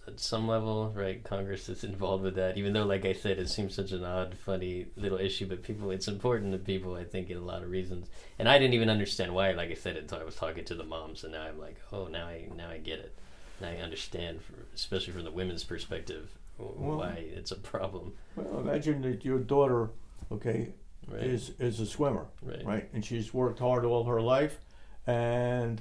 at some level, right, Congress is involved with that, even though, like I said, it seems such an odd, funny little issue, but it's important to people, I think, in a lot of reasons. And I didn't even understand why, like I said, until I was talking to the moms, and now I'm like, oh, now I get it. And I understand, especially from the women's perspective, why it's a problem. Well, imagine that your daughter, okay, Right. is a swimmer, Right. right? And she's worked hard all her life, and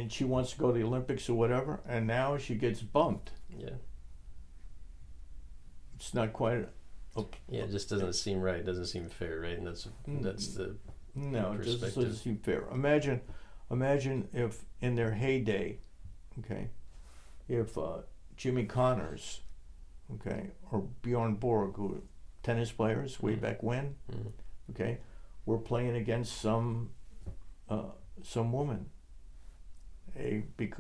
she wants to go to the Olympics or whatever, and now she gets bumped. Yeah. It's not quite. Yeah, it just doesn't seem right. It doesn't seem fair, right? And that's the No, it just perspective. doesn't seem fair. Imagine if in their heyday, okay, if Jimmy Connors, okay, or Bjorn Borg, who tennis players way back when, okay, were playing against some woman.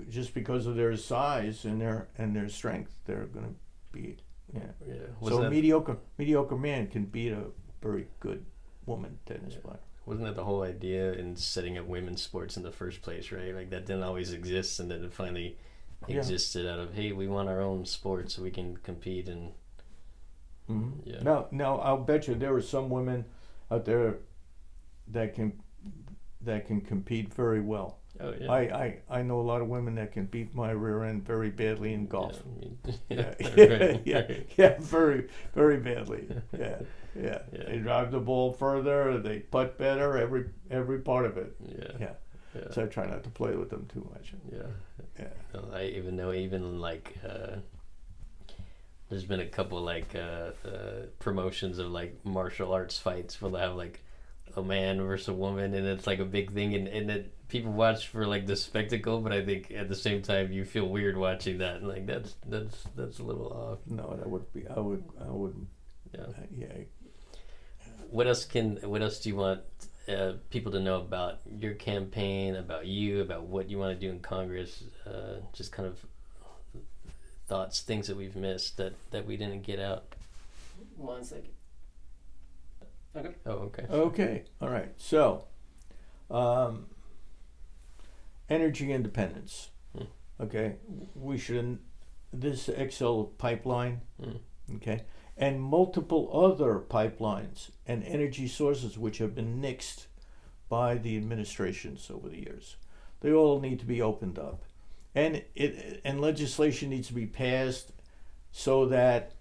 Just because of their size and their strength, they're going to be Yeah. So mediocre man can beat a very good woman tennis player. Wasn't that the whole idea in setting up women's sports in the first place, right? Like that didn't always exist, and then it finally existed out of, hey, we want our own sport so we can compete and. Mm-hmm. Yeah. Now, I'll bet you there are some women out there that can compete very well. Oh yeah. I know a lot of women that can beat my rear end very badly in golf. Yeah. Yeah, very, very badly. Yeah. They drive the ball further. They putt better. Every part of it. Yeah. So I try not to play with them too much. Yeah. I even know like there's been a couple like promotions of like martial arts fights where they have like a man versus a woman, and it's like a big thing, and that people watch for like the spectacle, but I think at the same time you feel weird watching that, and like that's a little off. No, that would be I would. Yeah. Yeah. What else do you want people to know about your campaign, about you, about what you want to do in Congress? Just kind of thoughts, things that we've missed that we didn't get out. 1 second. Okay. Oh, okay. Okay. All right. So, energy independence. Okay. We should. This XL pipeline. Okay. And multiple other pipelines and energy sources which have been nixed by the administrations over the years. They all need to be opened up. And legislation needs to be passed so that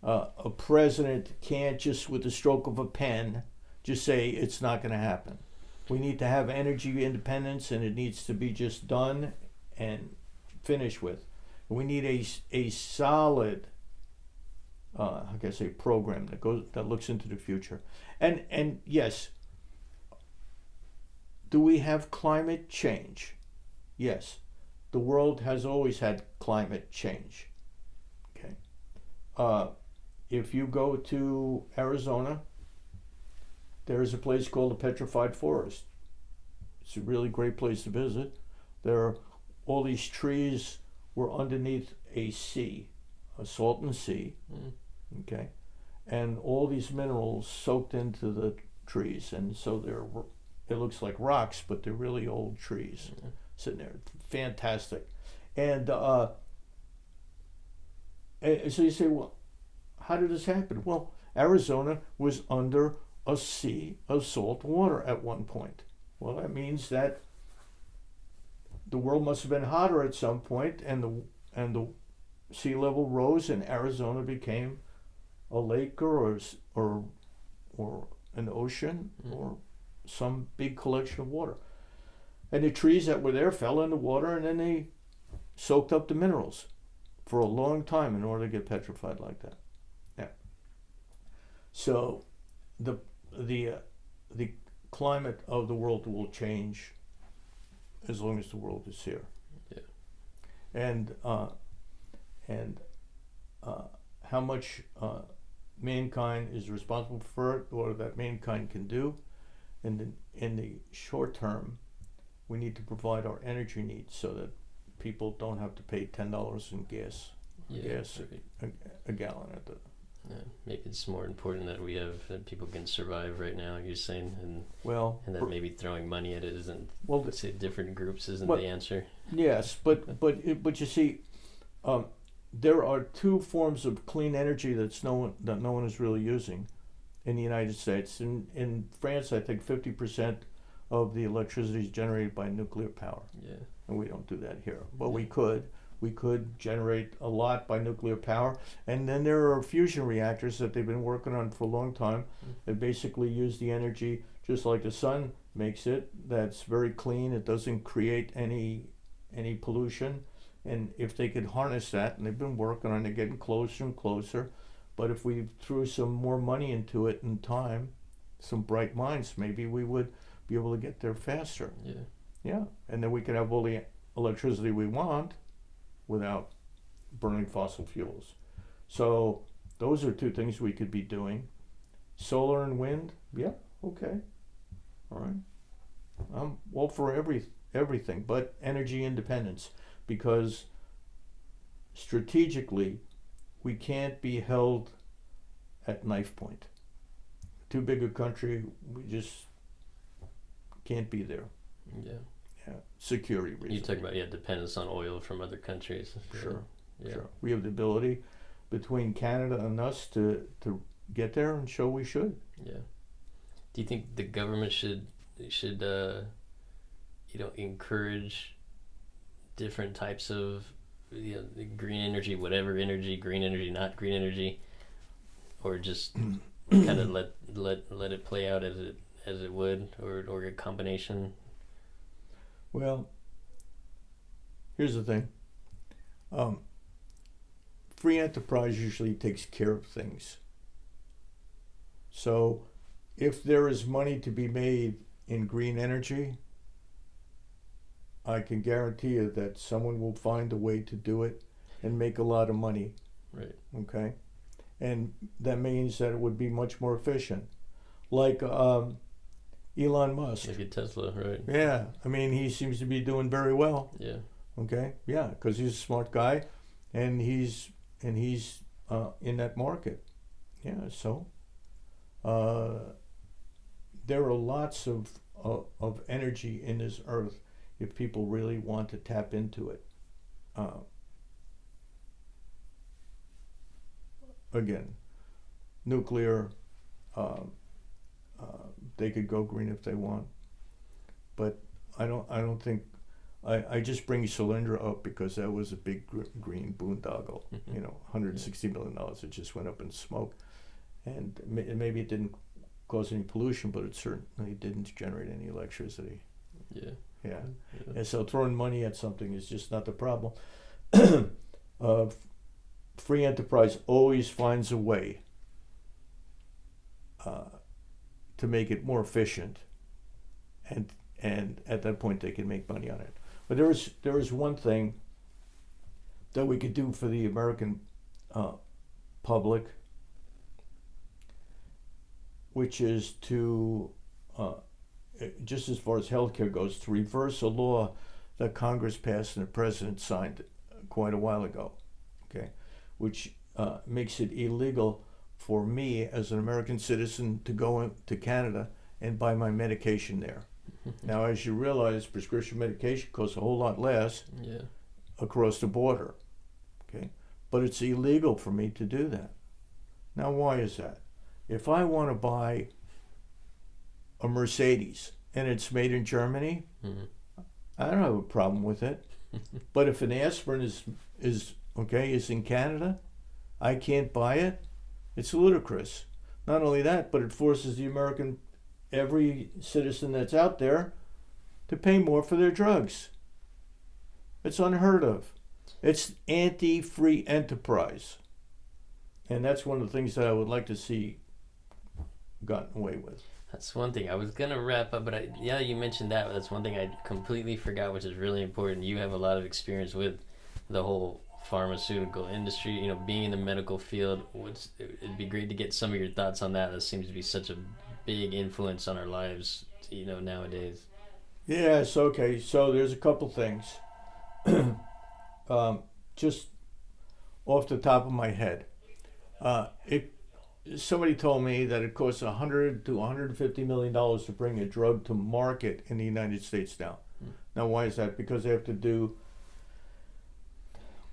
a president can't just with the stroke of a pen just say it's not going to happen. We need to have energy independence, and it needs to be just done and finished with. We need a solid program that looks into the future. And yes, do we have climate change? Yes. The world has always had climate change. Okay. If you go to Arizona, there is a place called the Petrified Forest. It's a really great place to visit. All these trees were underneath a sea, a salton sea. Okay, and all these minerals soaked into the trees, and so it looks like rocks, but they're really old trees sitting there. Fantastic. And so you say, well, how did this happen? Well, Arizona was under a sea of salt water at one point. Well, that means that the world must have been hotter at some point, and the sea level rose, and Arizona became a lake or an ocean or some big collection of water. And the trees that were there fell in the water, and then they soaked up the minerals for a long time in order to get petrified like that. Yeah. So the climate of the world will change as long as the world is here. Yeah. And how much mankind is responsible for it, or that mankind can do, in the short term, we need to provide our energy needs so that people don't have to pay $10 in gas a gallon at the. Yeah, maybe it's more important that people can survive right now. You're saying, and that maybe throwing money at it isn't. Well, say different groups isn't the answer. Yes, but you see, there are two forms of clean energy that no one is really using in the United States. In France, I think 50% of the electricity is generated by nuclear power. Yeah. And we don't do that here, but we could. We could generate a lot by nuclear power. And then there are fusion reactors that they've been working on for a long time that basically use the energy just like the sun makes it. That's very clean. It doesn't create any pollution. And if they could harness that, and they've been working on it, getting closer and closer. But if we threw some more money into it in time, some bright minds, maybe we would be able to get there faster. Yeah. Yeah. And then we could have all the electricity we want without burning fossil fuels. So those are two things we could be doing. Solar and wind, yeah, okay. All right. I'm all for everything, but energy independence, because strategically we can't be held at knife point. Too big a country, we just can't be there. Yeah. Yeah, security reasons. You talk about dependence on oil from other countries. Sure. Yeah. Sure. We have the ability between Canada and us to get there and show we should. Yeah. Do you think the government should encourage different types of green energy, whatever energy, green energy, not green energy, or just kind of let it play out as it would, or a combination? Well, here's the thing. Free enterprise usually takes care of things. So if there is money to be made in green energy, I can guarantee you that someone will find a way to do it and make a lot of money. Right. Okay? And that means that it would be much more efficient. Like Elon Musk. Like a Tesla, right? Yeah, I mean, he seems to be doing very well. Yeah. Okay, yeah, because he's a smart guy, and he's in that market. Yeah, so there are lots of energy in this earth if people really want to tap into it. Again, nuclear. They could go green if they want, but I don't think. I just bring Solyndra up because that was a big green boondoggle. Mm-hmm. $160 million. It just went up in smoke, and maybe it didn't cause any pollution, but it certainly didn't generate any electricity. Yeah. Yeah. And so throwing money at something is just not the problem. Free enterprise always finds a way to make it more efficient, and at that point they can make money on it. But there is one thing that we could do for the American public, which is to, just as far as healthcare goes, to reverse a law that Congress passed and the president signed quite a while ago, okay, which makes it illegal for me as an American citizen to go to Canada and buy my medication there. Now, as you realize, prescription medication costs a whole lot less across the border, okay? But it's illegal for me to do that. Now, why is that? If I want to buy a Mercedes and it's made in Germany, Mhm. I don't have a problem with it. But if an aspirin is in Canada, I can't buy it. It's ludicrous. Not only that, but it forces every citizen that's out there to pay more for their drugs. It's unheard of. It's anti-free enterprise. And that's one of the things that I would like to see gotten away with. That's one thing. I was gonna wrap up, but you mentioned that. That's one thing I completely forgot, which is really important. You have a lot of experience with the whole pharmaceutical industry. You know, being in the medical field. It'd be great to get some of your thoughts on that. That seems to be such a big influence on our lives. You know, nowadays. Yes, okay. So there's a couple things. Just off the top of my head, somebody told me that it costs $100 to $150 million to bring a drug to market in the United States now. Now, why is that? Because they have to do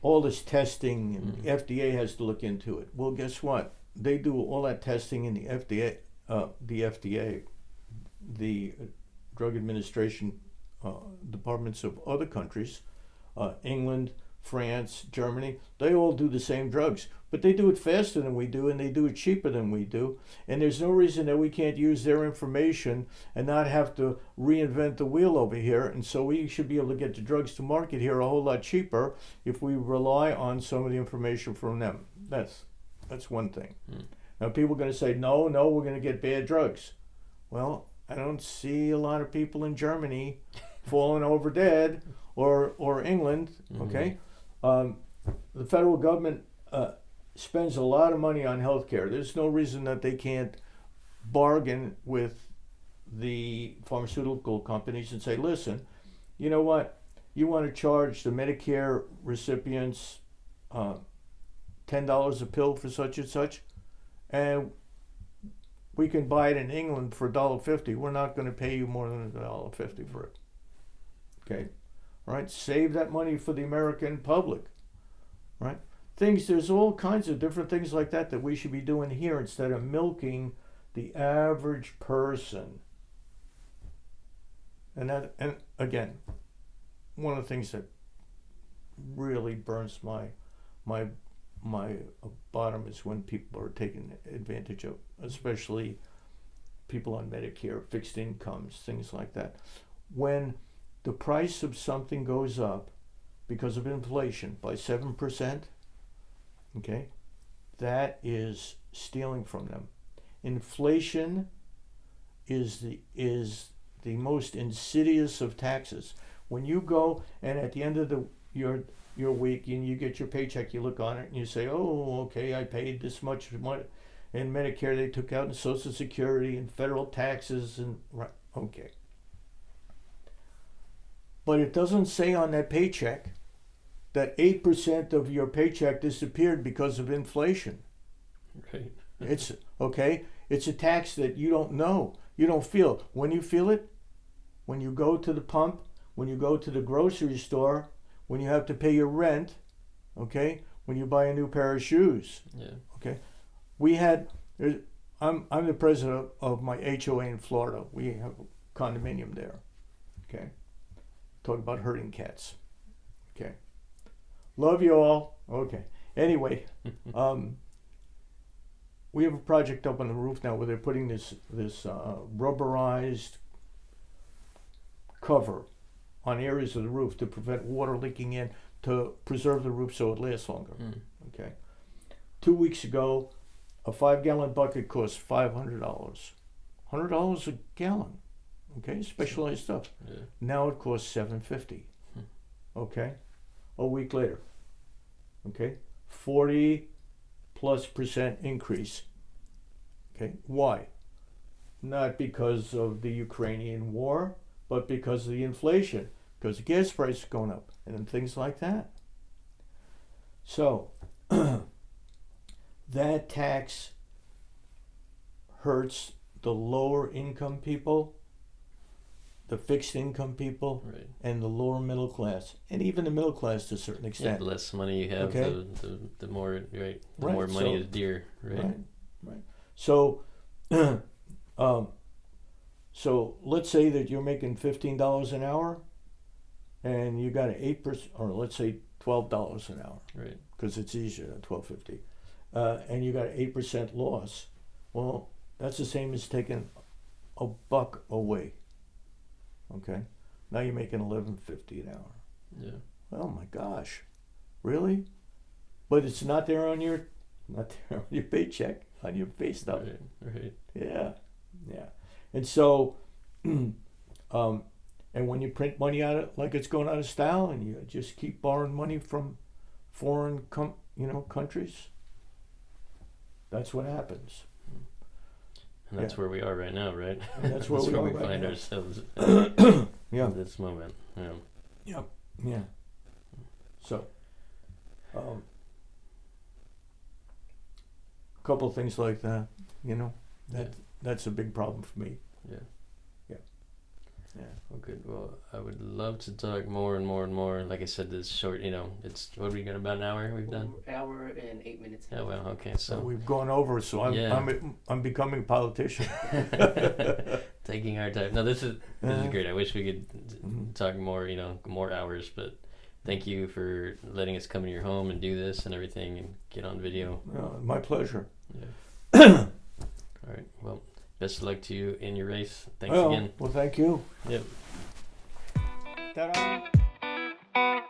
all this testing, and the FDA has to look into it. Well, guess what? They do all that testing in the FDA, the Drug Administration departments of other countries, England, France, Germany. They all do the same drugs, but they do it faster than we do, and they do it cheaper than we do. And there's no reason that we can't use their information and not have to reinvent the wheel over here. And so we should be able to get the drugs to market here a whole lot cheaper if we rely on some of the information from them. That's one thing. Now people are going to say, no, we're going to get bad drugs. Well, I don't see a lot of people in Germany falling over dead, or England, okay? The federal government spends a lot of money on healthcare. There's no reason that they can't bargain with the pharmaceutical companies and say, listen, you know what? You want to charge the Medicare recipients $10 a pill for such and such, and we can buy it in England for $1.50. We're not going to pay you more than $1.50 for it. Okay? All right? Save that money for the American public. Right? There's all kinds of different things like that we should be doing here instead of milking the average person. And again, one of the things that really burns my bottom is when people are taken advantage of, especially people on Medicare, fixed incomes, things like that. When the price of something goes up because of inflation by 7%, okay, that is stealing from them. Inflation is the most insidious of taxes. When you go and at the end of your week and you get your paycheck, you look on it and you say, oh, okay, I paid this much money. In Medicare, they took out in Social Security and federal taxes, and right, okay. But it doesn't say on that paycheck that 8% of your paycheck disappeared because of inflation. Right. It's okay. It's a tax that you don't know. You don't feel. When you feel it, when you go to the pump, when you go to the grocery store, when you have to pay your rent, okay, when you buy a new pair of shoes. Yeah. Okay. I'm the president of my HOA in Florida. We have a condominium there. Okay. Talk about herding cats. Okay. Love you all. Okay. Anyway, we have a project up on the roof now where they're putting this rubberized cover on areas of the roof to prevent water leaking in, to preserve the roof so it lasts longer. Okay. 2 weeks ago, a 5-gallon bucket cost $500. $100 a gallon. Okay, specialized stuff. Yeah. Now it costs $750. Okay, a week later. Okay, 40+% increase. Okay, why? Not because of the Ukrainian war, but because of the inflation, because the gas price is going up, and things like that. So that tax hurts the lower income people, the fixed income people, Right. and the lower middle class, and even the middle class to a certain Yeah, extent. the less money you have, Okay. the more right. The Right, more money so- is dear. Right. Right. So, So let's say that you're making $15 an hour, and you got an 8%, or let's say $12 an hour, Right. because it's easier than $12.50, and you got an 8% loss. Well, that's the same as taking $1 away. Okay, now you're making $11.50 an hour. Yeah. Oh my gosh, really? But it's not there on your paycheck, on your pay stub. Right. Yeah, yeah. And so, and when you print money out of, like it's going out of style, and you just keep borrowing money from foreign countries, that's what happens. And that's where we are right now, right? And that's where we are right find now. ourselves Yeah. at this moment. Yeah. Yep. Yeah. So, a couple things like that, that's a big problem for me. Yeah. Yeah. Yeah. Well, good. Well, I would love to talk more and more and more. Like I said, this short, it's, what are we got, about an hour we've done? Hour and 8 minutes. Oh, well, okay. So So we've gone over. So I'm becoming a politician. taking our time. No, this is great. I wish we could Mhm. talk more, more hours, but thank you for letting us come in your home and do this and everything and get on video. My pleasure. Yeah. All right. Well, best of luck to you in your race. Thanks again. Well, thank you. Yep. Ta-da.